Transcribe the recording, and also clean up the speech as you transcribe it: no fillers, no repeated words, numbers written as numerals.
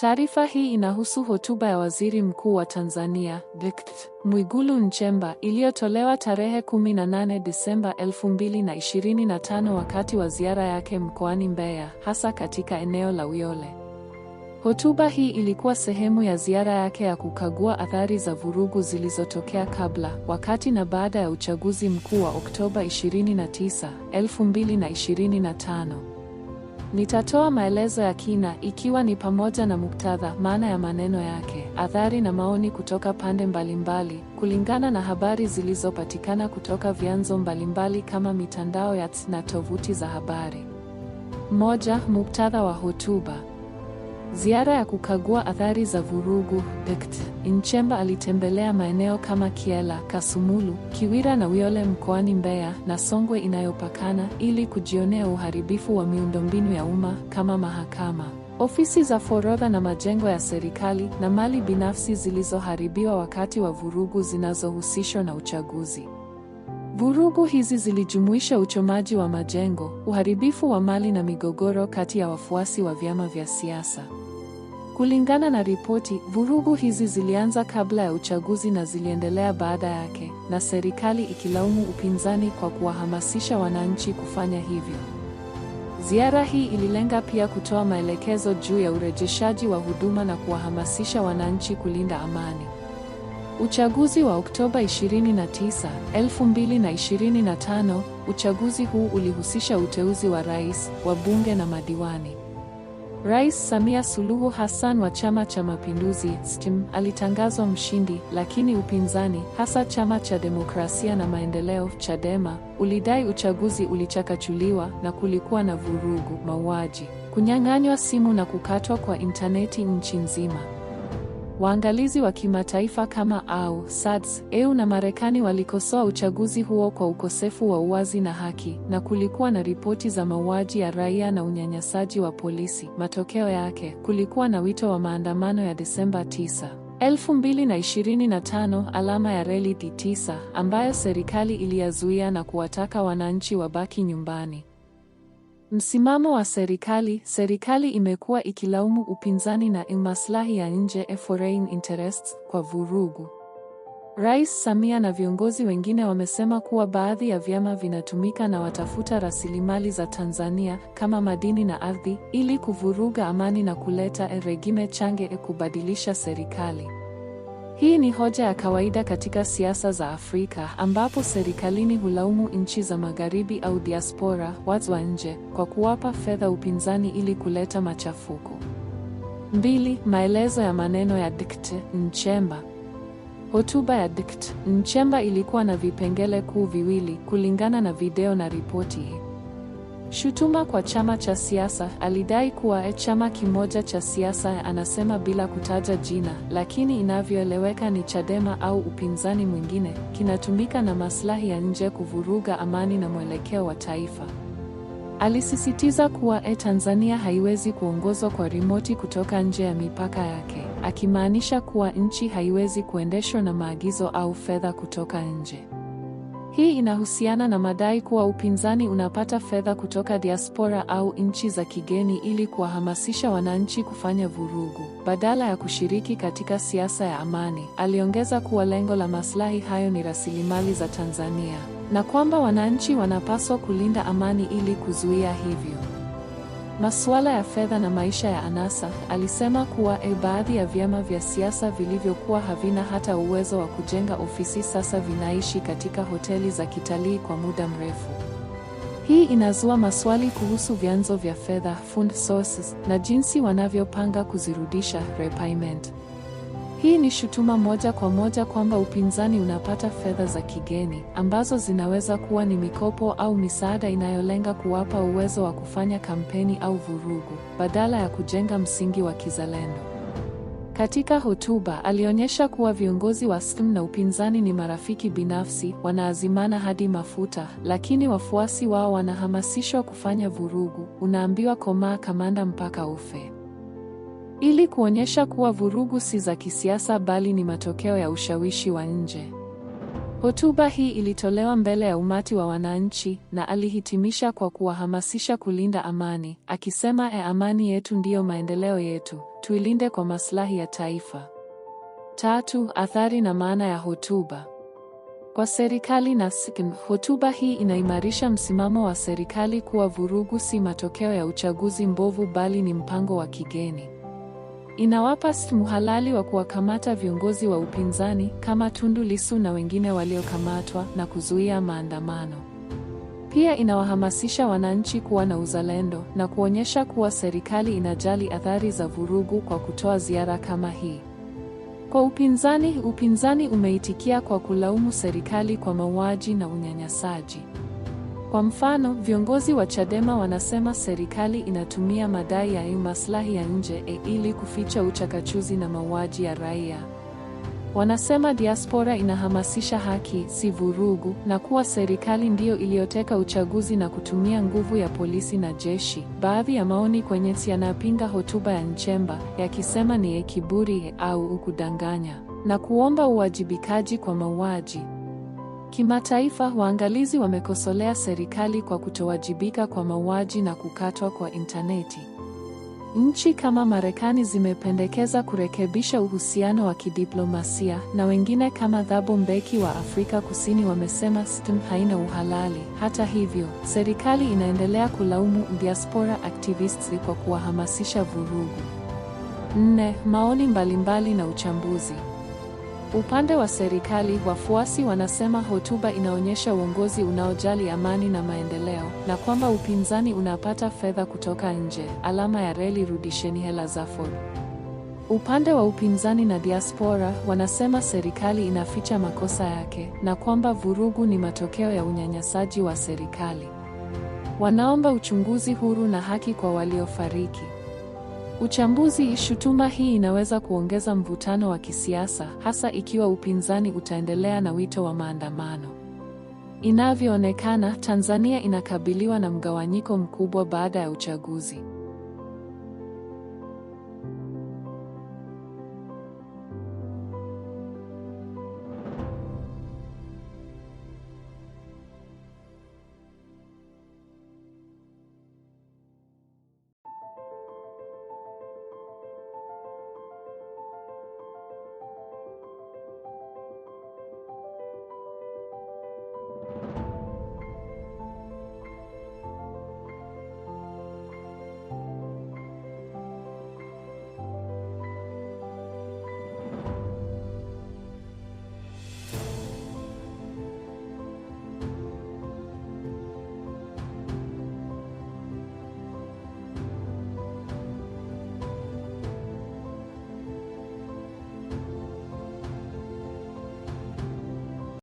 Taarifa hii inahusu hotuba ya Waziri Mkuu wa Tanzania, Dkt. Mwigulu Nchemba, iliyotolewa tarehe 18 Disemba 2025 wakati wa ziara yake mkoani Mbeya, hasa katika eneo la Uyole. Hotuba hii ilikuwa sehemu ya ziara yake ya kukagua athari za vurugu zilizotokea kabla, wakati na baada ya uchaguzi mkuu wa Oktoba 29, 2025. Nitatoa maelezo ya kina ikiwa ni pamoja na muktadha, maana ya maneno yake, athari na maoni kutoka pande mbalimbali, kulingana na habari zilizopatikana kutoka vyanzo mbalimbali kama mitandao ya na tovuti za habari. Moja, muktadha wa hotuba. Ziara ya kukagua athari za vurugu. Dkt. Nchemba alitembelea maeneo kama Kyela, Kasumulu, Kiwira na Uyole mkoani Mbeya na Songwe inayopakana ili kujionea uharibifu wa miundombinu ya umma kama mahakama, ofisi za forodha na majengo ya serikali na mali binafsi zilizoharibiwa wakati wa vurugu zinazohusishwa na uchaguzi. Vurugu hizi zilijumuisha uchomaji wa majengo, uharibifu wa mali na migogoro kati ya wafuasi wa vyama vya siasa. Kulingana na ripoti, vurugu hizi zilianza kabla ya uchaguzi na ziliendelea baada yake, na serikali ikilaumu upinzani kwa kuwahamasisha wananchi kufanya hivyo. Ziara hii ililenga pia kutoa maelekezo juu ya urejeshaji wa huduma na kuwahamasisha wananchi kulinda amani. Uchaguzi wa Oktoba 29, 2025. Uchaguzi huu ulihusisha uteuzi wa rais, wabunge na madiwani. Rais Samia Suluhu Hassan wa Chama cha Mapinduzi (CCM) alitangazwa mshindi, lakini upinzani, hasa Chama cha Demokrasia na Maendeleo (Chadema), ulidai uchaguzi ulichakachuliwa na kulikuwa na vurugu, mauaji, kunyang'anywa simu na kukatwa kwa intaneti nchi nzima. Waangalizi wa kimataifa kama AU, SADC, EU na Marekani walikosoa uchaguzi huo kwa ukosefu wa uwazi na haki, na kulikuwa na ripoti za mauaji ya raia na unyanyasaji wa polisi. Matokeo yake, kulikuwa na wito wa maandamano ya Desemba 9, 2025, alama ya reli D9, ambayo serikali iliyazuia na kuwataka wananchi wabaki nyumbani. Msimamo wa serikali. Serikali imekuwa ikilaumu upinzani na maslahi ya nje foreign interests kwa vurugu. Rais Samia na viongozi wengine wamesema kuwa baadhi ya vyama vinatumika na watafuta rasilimali za Tanzania kama madini na ardhi ili kuvuruga amani na kuleta regime change kubadilisha serikali. Hii ni hoja ya kawaida katika siasa za Afrika ambapo serikalini hulaumu nchi za magharibi au diaspora, watu wa nje, kwa kuwapa fedha upinzani ili kuleta machafuko. 2. Maelezo ya maneno ya Dkt. Nchemba. Hotuba ya Dkt. Nchemba ilikuwa na vipengele kuu viwili kulingana na video na ripoti. Shutuma kwa chama cha siasa. Alidai kuwa chama kimoja cha siasa, anasema bila kutaja jina, lakini inavyoeleweka ni Chadema au upinzani mwingine, kinatumika na maslahi ya nje kuvuruga amani na mwelekeo wa taifa. Alisisitiza kuwa Tanzania haiwezi kuongozwa kwa rimoti kutoka nje ya mipaka yake, akimaanisha kuwa nchi haiwezi kuendeshwa na maagizo au fedha kutoka nje. Hii inahusiana na madai kuwa upinzani unapata fedha kutoka diaspora au nchi za kigeni ili kuwahamasisha wananchi kufanya vurugu, badala ya kushiriki katika siasa ya amani. Aliongeza kuwa lengo la maslahi hayo ni rasilimali za Tanzania, na kwamba wananchi wanapaswa kulinda amani ili kuzuia hivyo. Masuala ya fedha na maisha ya anasa. Alisema kuwa baadhi ya vyama vya siasa vilivyokuwa havina hata uwezo wa kujenga ofisi sasa vinaishi katika hoteli za kitalii kwa muda mrefu. Hii inazua maswali kuhusu vyanzo vya fedha, fund sources, na jinsi wanavyopanga kuzirudisha, repayment. Hii ni shutuma moja kwa moja kwamba upinzani unapata fedha za kigeni, ambazo zinaweza kuwa ni mikopo au misaada inayolenga kuwapa uwezo wa kufanya kampeni au vurugu, badala ya kujenga msingi wa kizalendo. Katika hotuba, alionyesha kuwa viongozi wa CCM na upinzani ni marafiki binafsi, wanaazimana hadi mafuta, lakini wafuasi wao wanahamasishwa kufanya vurugu. Unaambiwa komaa kamanda mpaka ufe. Ili kuonyesha kuwa vurugu si za kisiasa bali ni matokeo ya ushawishi wa nje. Hotuba hii ilitolewa mbele ya umati wa wananchi na alihitimisha kwa kuwahamasisha kulinda amani, akisema amani yetu ndiyo maendeleo yetu. tuilinde kwa maslahi ya taifa. 3. Athari na maana ya hotuba. Kwa serikali na SCN, hotuba hii inaimarisha msimamo wa serikali kuwa vurugu si matokeo ya uchaguzi mbovu bali ni mpango wa kigeni. Inawapa SCN uhalali wa kuwakamata viongozi wa upinzani kama Tundu Lissu na wengine waliokamatwa na kuzuia maandamano. Pia inawahamasisha wananchi kuwa na uzalendo na kuonyesha kuwa serikali inajali athari za vurugu kwa kutoa ziara kama hii. Kwa upinzani umeitikia kwa kulaumu serikali kwa mauaji na unyanyasaji. Kwa mfano, viongozi wa Chadema wanasema serikali inatumia madai ya maslahi ya nje ili kuficha uchakachuzi na mauaji ya raia. Wanasema diaspora inahamasisha haki, si vurugu, na kuwa serikali ndiyo iliyoteka uchaguzi na kutumia nguvu ya polisi na jeshi. Baadhi ya maoni kwenye yanapinga hotuba ya Nchemba, yakisema ni kiburi au kudanganya, na kuomba uwajibikaji kwa mauaji. Kimataifa, waangalizi wamekosolea serikali kwa kutowajibika kwa mauaji na kukatwa kwa intaneti. Nchi kama Marekani zimependekeza kurekebisha uhusiano wa kidiplomasia, na wengine kama Thabo Mbeki wa Afrika Kusini wamesema SCN haina uhalali. Hata hivyo, serikali inaendelea kulaumu diaspora activists kwa kuwahamasisha vurugu. 4. Maoni mbalimbali na uchambuzi. Upande wa serikali, wafuasi wanasema hotuba inaonyesha uongozi unaojali amani na maendeleo, na kwamba upinzani unapata fedha kutoka nje, alama ya reli rudisheni hela za Ford. Upande wa upinzani na diaspora wanasema serikali inaficha makosa yake, na kwamba vurugu ni matokeo ya unyanyasaji wa serikali. Wanaomba uchunguzi huru na haki kwa waliofariki. Uchambuzi: shutuma hii inaweza kuongeza mvutano wa kisiasa, hasa ikiwa upinzani utaendelea na wito wa maandamano. Inavyoonekana, Tanzania inakabiliwa na mgawanyiko mkubwa baada ya uchaguzi.